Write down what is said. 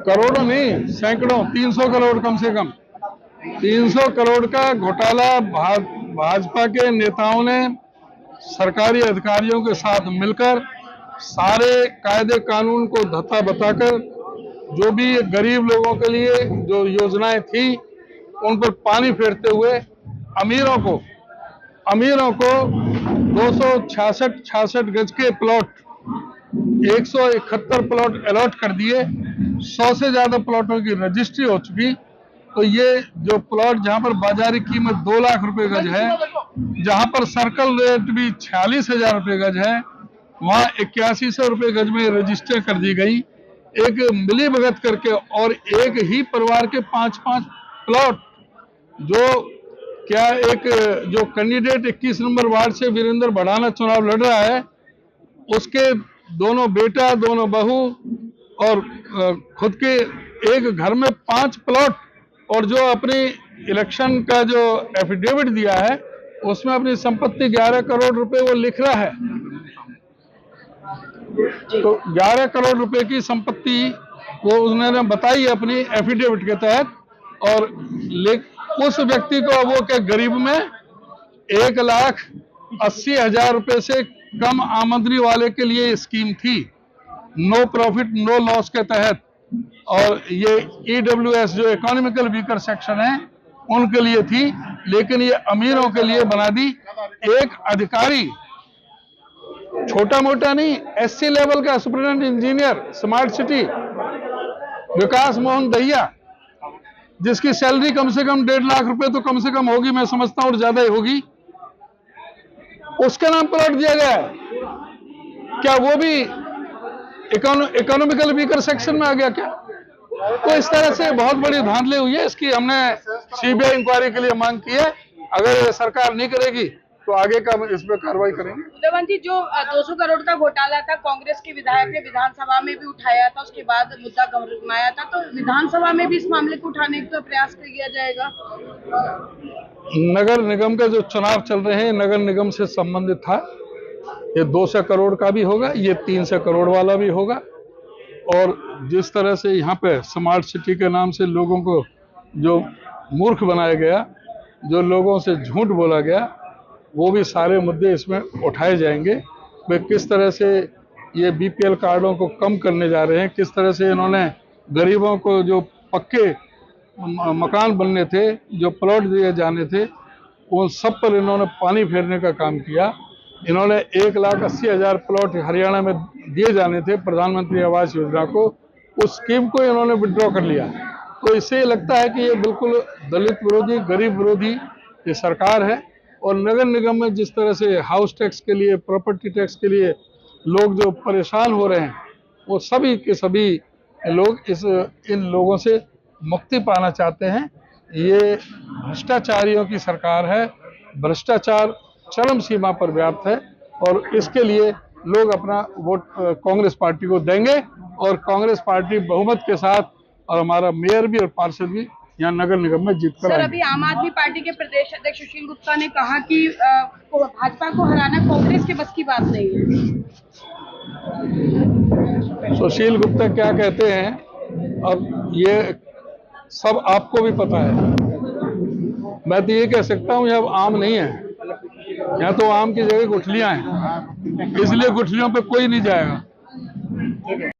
करोड़ों नहीं, सैकड़ों, 300 करोड़ कम से कम। 300 करोड़ का घोटाला भाजपा के नेताओं ने सरकारी अधिकारियों के साथ मिलकर सारे कायदे कानून को धत्ता बताकर जो भी गरीब लोगों के लिए जो योजनाएं थी उन पर पानी फेरते हुए अमीरों को 266 गज के प्लॉट 171 प्लॉट अलॉट कर दिए। 100 से ज्यादा प्लॉटों की रजिस्ट्री हो चुकी। तो ये जो प्लॉट जहां पर बाजारी कीमत 2 लाख रुपए गज है, जहां पर सर्कल रेट भी 46,000 रुपए गज है, वहां 8100 रुपए गज में रजिस्टर कर दी गई। एक मिली भगत करके और एक ही परिवार के 5-5 प्लॉट, जो क्या एक जो कैंडिडेट 21 नंबर वार्ड से वीरेंद्र भड़ाना चुनाव लड़ रहा है, उसके दोनों बेटा, दोनों बहू और खुद के एक घर में 5 प्लॉट, और जो अपनी इलेक्शन का जो एफिडेविट दिया है उसमें अपनी संपत्ति 11 करोड़ रुपए वो लिख रहा है। तो 11 करोड़ रुपए की संपत्ति वो उन्होंने बताई अपनी एफिडेविट के तहत, और उस व्यक्ति को वो क्या गरीब में 1,80,000 रुपए से कम आमदनी वाले के लिए स्कीम थी, नो प्रॉफिट नो लॉस के तहत। और ये EWS जो इकोनॉमिकल वीकर सेक्शन है उनके लिए थी, लेकिन ये अमीरों के लिए बना दी। एक अधिकारी, छोटा मोटा नहीं, SC लेवल का सुपरिटेंडेंट इंजीनियर स्मार्ट सिटी विकास मोहन दहिया, जिसकी सैलरी कम से कम 1.5 लाख रुपए तो कम से कम होगी, मैं समझता हूं, और ज्यादा ही होगी, उसके नाम प्लॉट दिया गया है। क्या वो भी इकोनॉमिकल वीकर सेक्शन में आ गया क्या? तो इस तरह से बहुत बड़ी धांधली हुई है। इसकी हमने CBI इंक्वायरी के लिए मांग की है। अगर ये सरकार नहीं करेगी तो आगे का इस पर कार्रवाई करेंगे। उदयवान जी, जो 200 करोड़ का घोटाला था, कांग्रेस के विधायक ने विधानसभा में भी उठाया था, उसके बाद मुद्दा गरमाया था, तो विधानसभा में भी इस मामले को उठाने का प्रयास किया जाएगा? नगर निगम का जो चुनाव चल रहे हैं नगर निगम से संबंधित था, ये 200 करोड़ का भी होगा, ये 300 करोड़ वाला भी होगा। और जिस तरह से यहाँ पे स्मार्ट सिटी के नाम से लोगों को जो मूर्ख बनाया गया, जो लोगों से झूठ बोला गया, वो भी सारे मुद्दे इसमें उठाए जाएंगे। वे किस तरह से ये BPL कार्डों को कम करने जा रहे हैं, किस तरह से इन्होंने गरीबों को जो पक्के मकान बनने थे, जो प्लॉट दिए जाने थे, उन सब पर इन्होंने पानी फेरने का काम किया। इन्होंने 1,80,000 प्लॉट हरियाणा में दिए जाने थे प्रधानमंत्री आवास योजना को, उस स्कीम को इन्होंने विड्रॉ कर लिया। तो इससे लगता है कि ये बिल्कुल दलित विरोधी, गरीब विरोधी ये सरकार है। और नगर निगम में जिस तरह से हाउस टैक्स के लिए, प्रॉपर्टी टैक्स के लिए लोग जो परेशान हो रहे हैं, वो सभी के सभी लोग इन लोगों से मुक्ति पाना चाहते हैं। ये भ्रष्टाचारियों की सरकार है, भ्रष्टाचार चरम सीमा पर व्याप्त है, और इसके लिए लोग अपना वोट कांग्रेस पार्टी को देंगे, और कांग्रेस पार्टी बहुमत के साथ, और हमारा मेयर भी और पार्षद भी यहाँ नगर निगम में जीत कर। सर, अभी आम आदमी पार्टी के प्रदेश अध्यक्ष सुशील गुप्ता ने कहा कि भाजपा को हराना कांग्रेस के बस की बात नहीं है। सुशील गुप्ता क्या कहते हैं, अब ये सब आपको भी पता है। मैं तो ये कह सकता हूँ, यह आम नहीं है, यहाँ तो आम की जगह गुठलियां हैं, इसलिए गुठलियों पे कोई नहीं जाएगा।